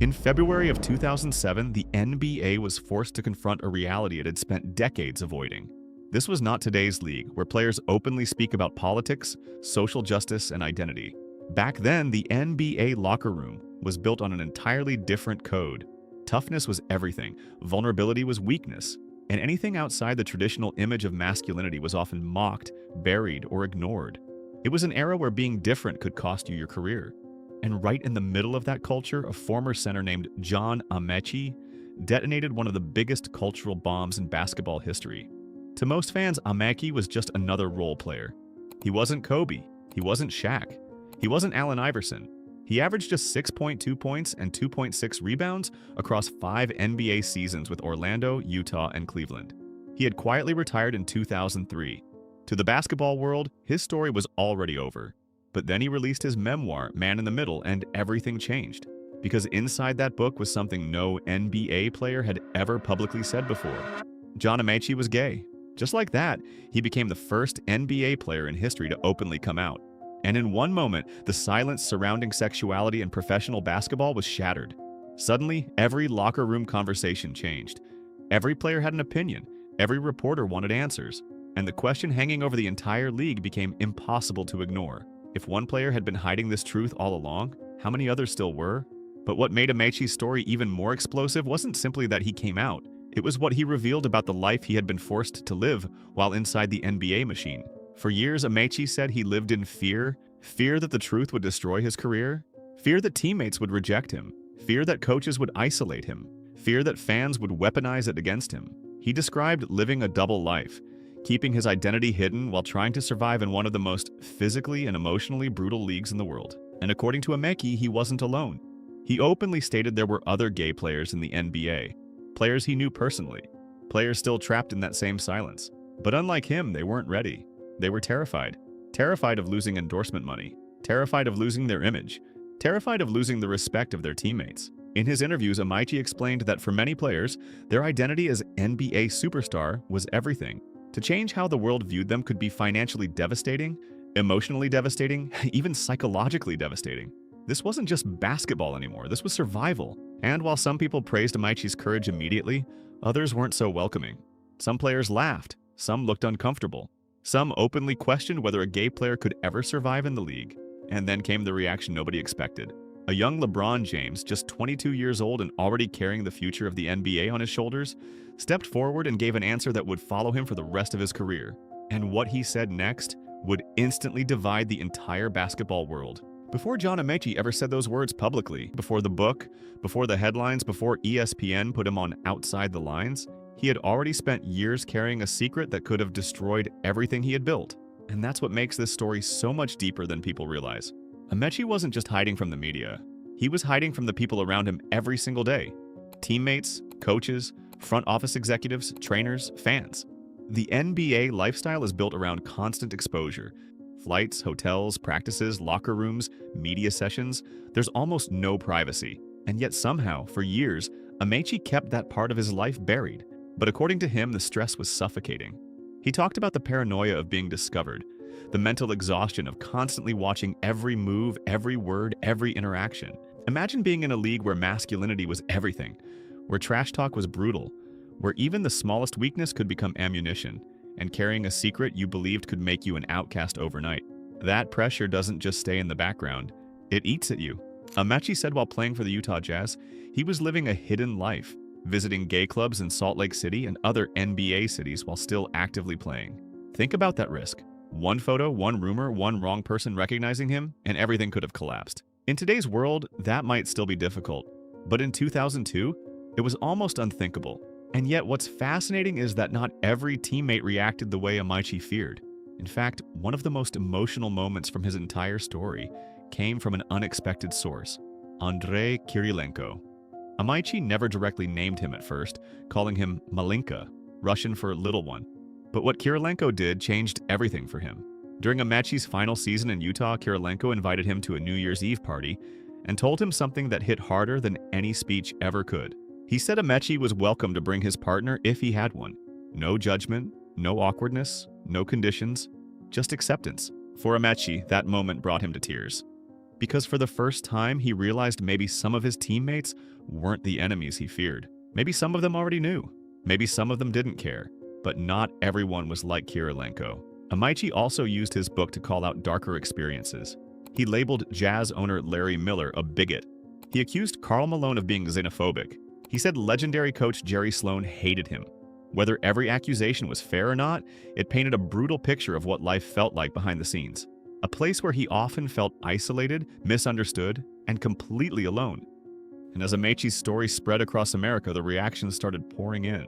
In February of 2007, the NBA was forced to confront a reality it had spent decades avoiding. This was not today's league, where players openly speak about politics, social justice, and identity. Back then, the NBA locker room was built on an entirely different code. Toughness was everything, vulnerability was weakness, and anything outside the traditional image of masculinity was often mocked, buried, or ignored. It was an era where being different could cost you your career. And right in the middle of that culture, a former center named John Amaechi detonated one of the biggest cultural bombs in basketball history. To most fans, Amaechi was just another role player. He wasn't Kobe. He wasn't Shaq. He wasn't Allen Iverson. He averaged just 6.2 points and 2.6 rebounds across 5 NBA seasons with Orlando, Utah, and Cleveland. He had quietly retired in 2003. To the basketball world, his story was already over. But then he released his memoir, Man in the Middle, and everything changed. Because inside that book was something no NBA player had ever publicly said before. John Amaechi was gay. Just like that, he became the first NBA player in history to openly come out. And in one moment, the silence surrounding sexuality in professional basketball was shattered. Suddenly, every locker room conversation changed. Every player had an opinion. Every reporter wanted answers. And the question hanging over the entire league became impossible to ignore. If one player had been hiding this truth all along, how many others still were? But what made Amaechi's story even more explosive wasn't simply that he came out. It was what he revealed about the life he had been forced to live while inside the NBA machine. For years, Amaechi said he lived in fear that the truth would destroy his career, fear that teammates would reject him, fear that coaches would isolate him, fear that fans would weaponize it against him. He described living a double life, keeping his identity hidden while trying to survive in one of the most physically and emotionally brutal leagues in the world. And according to Amaechi, he wasn't alone. He openly stated there were other gay players in the NBA, players he knew personally, players still trapped in that same silence. But unlike him, they weren't ready. They were terrified. Terrified of losing endorsement money, terrified of losing their image, terrified of losing the respect of their teammates. In his interviews, Amaechi explained that for many players, their identity as NBA superstar was everything. To change how the world viewed them could be financially devastating, emotionally devastating, even psychologically devastating. This wasn't just basketball anymore, this was survival. And while some people praised Amaechi's courage immediately, others weren't so welcoming. Some players laughed, some looked uncomfortable. Some openly questioned whether a gay player could ever survive in the league. And then came the reaction nobody expected. A young LeBron James, just 22 years old and already carrying the future of the NBA on his shoulders, stepped forward and gave an answer that would follow him for the rest of his career. And what he said next would instantly divide the entire basketball world. Before John Amaechi ever said those words publicly, before the book, before the headlines, before ESPN put him on Outside the Lines, he had already spent years carrying a secret that could have destroyed everything he had built. And that's what makes this story so much deeper than people realize. Amaechi wasn't just hiding from the media. He was hiding from the people around him every single day. Teammates, coaches, front office executives, trainers, fans. The NBA lifestyle is built around constant exposure. Flights, hotels, practices, locker rooms, media sessions. There's almost no privacy. And yet somehow, for years, Amaechi kept that part of his life buried. But according to him, the stress was suffocating. He talked about the paranoia of being discovered, the mental exhaustion of constantly watching every move, every word, every interaction. Imagine being in a league where masculinity was everything, where trash talk was brutal, where even the smallest weakness could become ammunition, and carrying a secret you believed could make you an outcast overnight. That pressure doesn't just stay in the background, it eats at you. Amaechi said while playing for the Utah Jazz, he was living a hidden life, visiting gay clubs in Salt Lake City and other NBA cities while still actively playing. Think about that risk. One photo, one rumor, one wrong person recognizing him, and everything could have collapsed. In today's world, that might still be difficult. But in 2002, it was almost unthinkable. And yet what's fascinating is that not every teammate reacted the way Amaechi feared. In fact, one of the most emotional moments from his entire story came from an unexpected source, Andrei Kirilenko. Amaechi never directly named him at first, calling him Malinka, Russian for little one. But what Kirilenko did changed everything for him. During Amaechi's final season in Utah, Kirilenko invited him to a New Year's Eve party and told him something that hit harder than any speech ever could. He said Amaechi was welcome to bring his partner if he had one. No judgment, no awkwardness, no conditions, just acceptance. For Amaechi, that moment brought him to tears. Because for the first time, he realized maybe some of his teammates weren't the enemies he feared. Maybe some of them already knew. Maybe some of them didn't care. But not everyone was like Kirilenko. Amaechi also used his book to call out darker experiences. He labeled Jazz owner Larry Miller a bigot. He accused Karl Malone of being xenophobic. He said legendary coach Jerry Sloan hated him. Whether every accusation was fair or not, it painted a brutal picture of what life felt like behind the scenes. A place where he often felt isolated, misunderstood, and completely alone. And as Amaechi's story spread across America, the reactions started pouring in.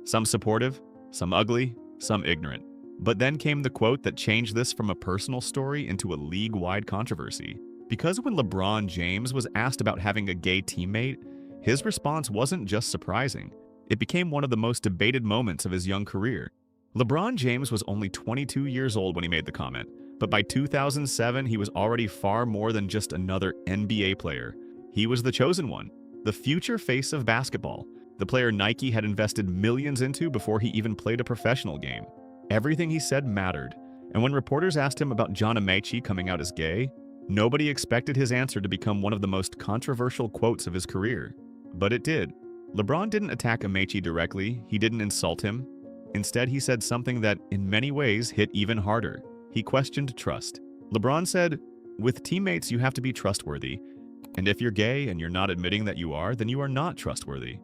Some supportive, some ugly, some ignorant. But then came the quote that changed this from a personal story into a league-wide controversy. Because when LeBron James was asked about having a gay teammate, his response wasn't just surprising. It became one of the most debated moments of his young career. LeBron James was only 22 years old when he made the comment, but by 2007, he was already far more than just another NBA player. He was the chosen one, the future face of basketball, the player Nike had invested millions into before he even played a professional game. Everything he said mattered, and when reporters asked him about John Amaechi coming out as gay, nobody expected his answer to become one of the most controversial quotes of his career. But it did. LeBron didn't attack Amaechi directly, he didn't insult him. Instead, he said something that, in many ways, hit even harder. He questioned trust. LeBron said, "With teammates, you have to be trustworthy. And if you're gay and you're not admitting that you are, then you are not trustworthy."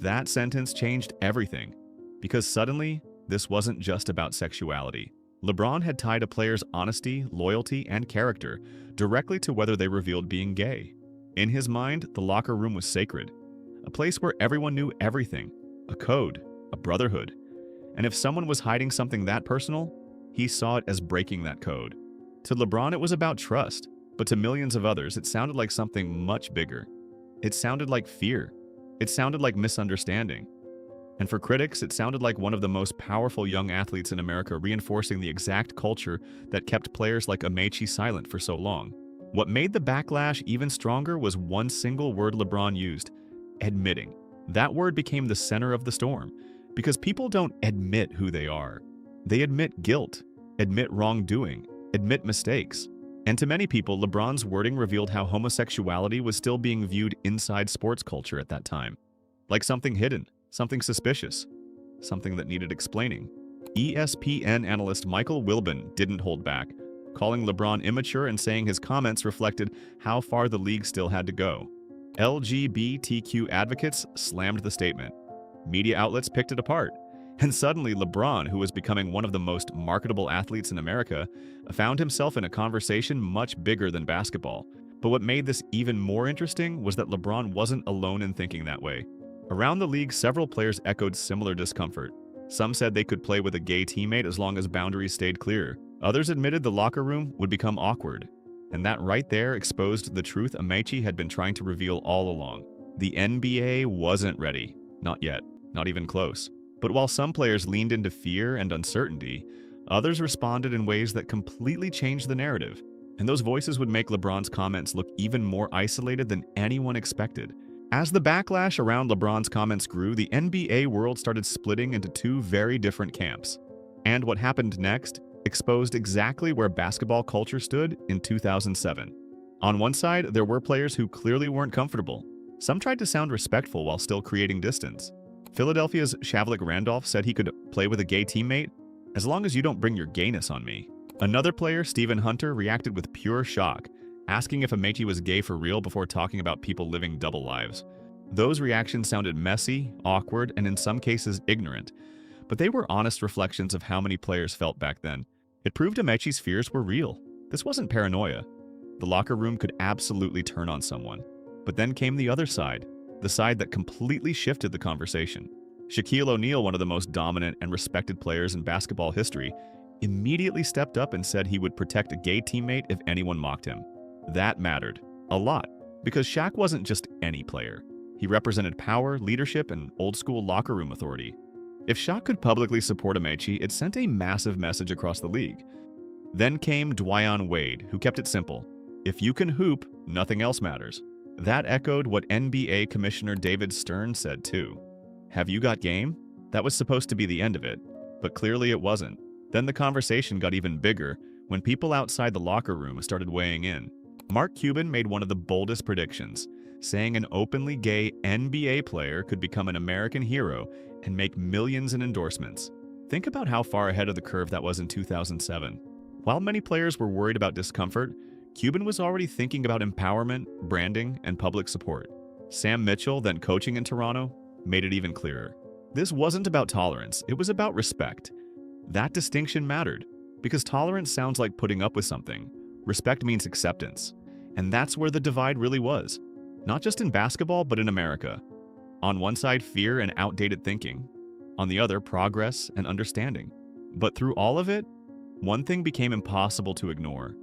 That sentence changed everything. Because suddenly, this wasn't just about sexuality. LeBron had tied a player's honesty, loyalty, and character directly to whether they revealed being gay. In his mind, the locker room was sacred. A place where everyone knew everything. A code. A brotherhood. And if someone was hiding something that personal, he saw it as breaking that code. To LeBron, it was about trust. But to millions of others, it sounded like something much bigger. It sounded like fear. It sounded like misunderstanding. And for critics, it sounded like one of the most powerful young athletes in America reinforcing the exact culture that kept players like Amaechi silent for so long. What made the backlash even stronger was one single word LeBron used: admitting. That word became the center of the storm, because people don't admit who they are. They admit guilt, admit wrongdoing, admit mistakes. And to many people, LeBron's wording revealed how homosexuality was still being viewed inside sports culture at that time. Like something hidden, something suspicious, something that needed explaining. ESPN analyst Michael Wilbon didn't hold back, calling LeBron immature and saying his comments reflected how far the league still had to go. LGBTQ advocates slammed the statement. Media outlets picked it apart. And suddenly LeBron, who was becoming one of the most marketable athletes in America, found himself in a conversation much bigger than basketball. But what made this even more interesting was that LeBron wasn't alone in thinking that way. Around the league, several players echoed similar discomfort. Some said they could play with a gay teammate as long as boundaries stayed clear. Others admitted the locker room would become awkward. And that right there exposed the truth Amaechi had been trying to reveal all along. The NBA wasn't ready. Not yet. Not even close. But while some players leaned into fear and uncertainty, others responded in ways that completely changed the narrative. And those voices would make LeBron's comments look even more isolated than anyone expected. As the backlash around LeBron's comments grew, the NBA world started splitting into two very different camps. And what happened next exposed exactly where basketball culture stood in 2007. On one side, there were players who clearly weren't comfortable. Some tried to sound respectful while still creating distance. Philadelphia's Shavlik Randolph said he could play with a gay teammate, "as long as you don't bring your gayness on me." Another player, Stephen Hunter, reacted with pure shock, asking if Amaechi was gay for real before talking about people living double lives. Those reactions sounded messy, awkward, and in some cases ignorant, but they were honest reflections of how many players felt back then. It proved Amaechi's fears were real. This wasn't paranoia. The locker room could absolutely turn on someone. But then came the other side. The side that completely shifted the conversation. Shaquille O'Neal, one of the most dominant and respected players in basketball history, immediately stepped up and said he would protect a gay teammate if anyone mocked him. That mattered. A lot. Because Shaq wasn't just any player. He represented power, leadership, and old-school locker room authority. If Shaq could publicly support Amaechi, it sent a massive message across the league. Then came Dwyane Wade, who kept it simple. If you can hoop, nothing else matters. That echoed what NBA Commissioner David Stern said too. Have you got game? That was supposed to be the end of it, but clearly it wasn't. Then the conversation got even bigger when people outside the locker room started weighing in. Mark Cuban made one of the boldest predictions, saying an openly gay NBA player could become an American hero and make millions in endorsements. Think about how far ahead of the curve that was in 2007. While many players were worried about discomfort, Cuban was already thinking about empowerment, branding, and public support. Sam Mitchell, then coaching in Toronto, made it even clearer. This wasn't about tolerance, it was about respect. That distinction mattered, because tolerance sounds like putting up with something. Respect means acceptance. And that's where the divide really was. Not just in basketball, but in America. On one side, fear and outdated thinking. On the other, progress and understanding. But through all of it, one thing became impossible to ignore.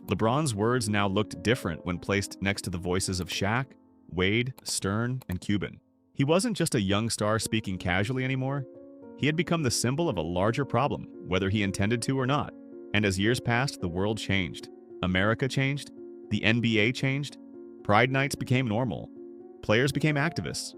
LeBron's words now looked different when placed next to the voices of Shaq, Wade, Stern, and Cuban. He wasn't just a young star speaking casually anymore. He had become the symbol of a larger problem, whether he intended to or not. And as years passed, the world changed. America changed. The NBA changed. Pride nights became normal. Players became activists.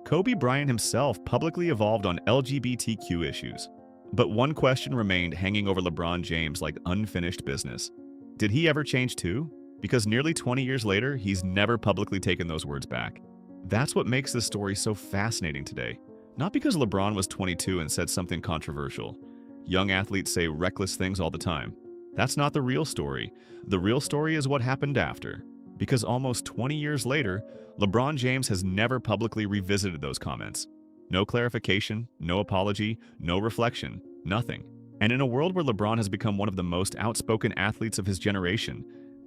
Kobe Bryant himself publicly evolved on LGBTQ issues. But one question remained hanging over LeBron James like unfinished business. Did he ever change too? Because nearly 20 years later, he's never publicly taken those words back. That's what makes this story so fascinating today. Not because LeBron was 22 and said something controversial. Young athletes say reckless things all the time. That's not the real story. The real story is what happened after. Because almost 20 years later, LeBron James has never publicly revisited those comments. No clarification, no apology, no reflection, nothing. And in a world where LeBron has become one of the most outspoken athletes of his generation,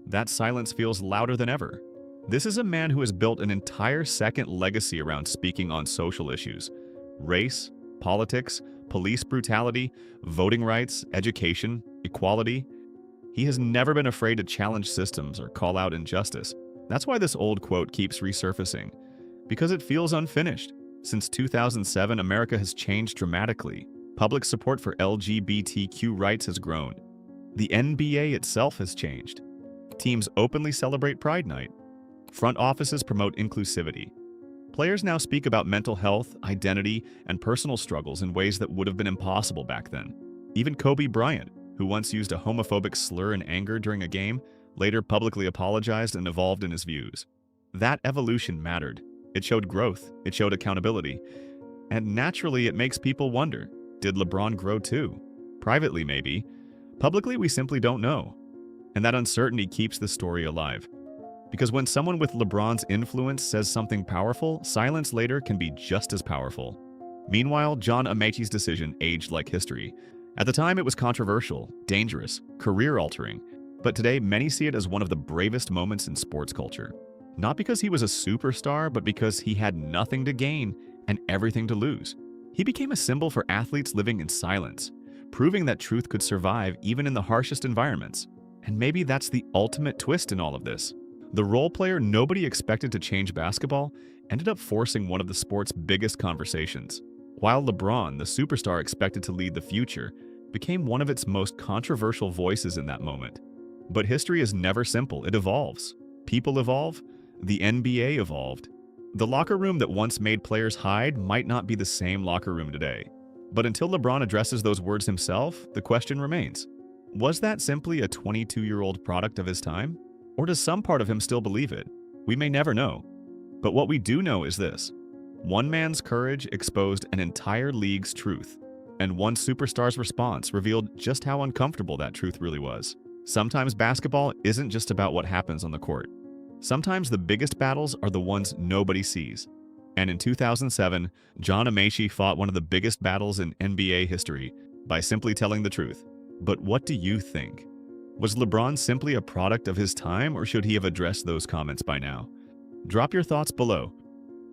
that silence feels louder than ever. This is a man who has built an entire second legacy around speaking on social issues. Race, politics, police brutality, voting rights, education, equality. He has never been afraid to challenge systems or call out injustice. That's why this old quote keeps resurfacing. Because it feels unfinished. Since 2007, America has changed dramatically. Public support for LGBTQ rights has grown. The NBA itself has changed. Teams openly celebrate Pride Night. Front offices promote inclusivity. Players now speak about mental health, identity, and personal struggles in ways that would have been impossible back then. Even Kobe Bryant, who once used a homophobic slur in anger during a game, later publicly apologized and evolved in his views. That evolution mattered. It showed growth, it showed accountability. And naturally, it makes people wonder, did LeBron grow too? Privately, maybe. Publicly, we simply don't know. And that uncertainty keeps the story alive. Because when someone with LeBron's influence says something powerful, silence later can be just as powerful. Meanwhile, John Amaechi's decision aged like history. At the time, it was controversial, dangerous, career-altering. But today, many see it as one of the bravest moments in sports culture. Not because he was a superstar, but because he had nothing to gain and everything to lose. He became a symbol for athletes living in silence, proving that truth could survive even in the harshest environments. And maybe that's the ultimate twist in all of this. The role player nobody expected to change basketball ended up forcing one of the sport's biggest conversations, while LeBron, the superstar expected to lead the future, became one of its most controversial voices in that moment. But history is never simple, it evolves. People evolve, the NBA evolved. The locker room that once made players hide might not be the same locker room today. But until LeBron addresses those words himself, the question remains, was that simply a 22-year-old product of his time? Or does some part of him still believe it? We may never know. But what we do know is this. One man's courage exposed an entire league's truth, and one superstar's response revealed just how uncomfortable that truth really was. Sometimes basketball isn't just about what happens on the court. Sometimes the biggest battles are the ones nobody sees. And in 2007, John Amaechi fought one of the biggest battles in NBA history by simply telling the truth. But what do you think? Was LeBron simply a product of his time, or should he have addressed those comments by now? Drop your thoughts below.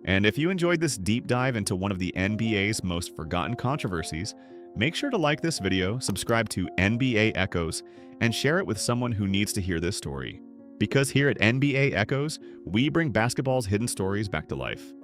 And if you enjoyed this deep dive into one of the NBA's most forgotten controversies, make sure to like this video, subscribe to NBA Echoes, and share it with someone who needs to hear this story. Because here at NBA Echoes, we bring basketball's hidden stories back to life.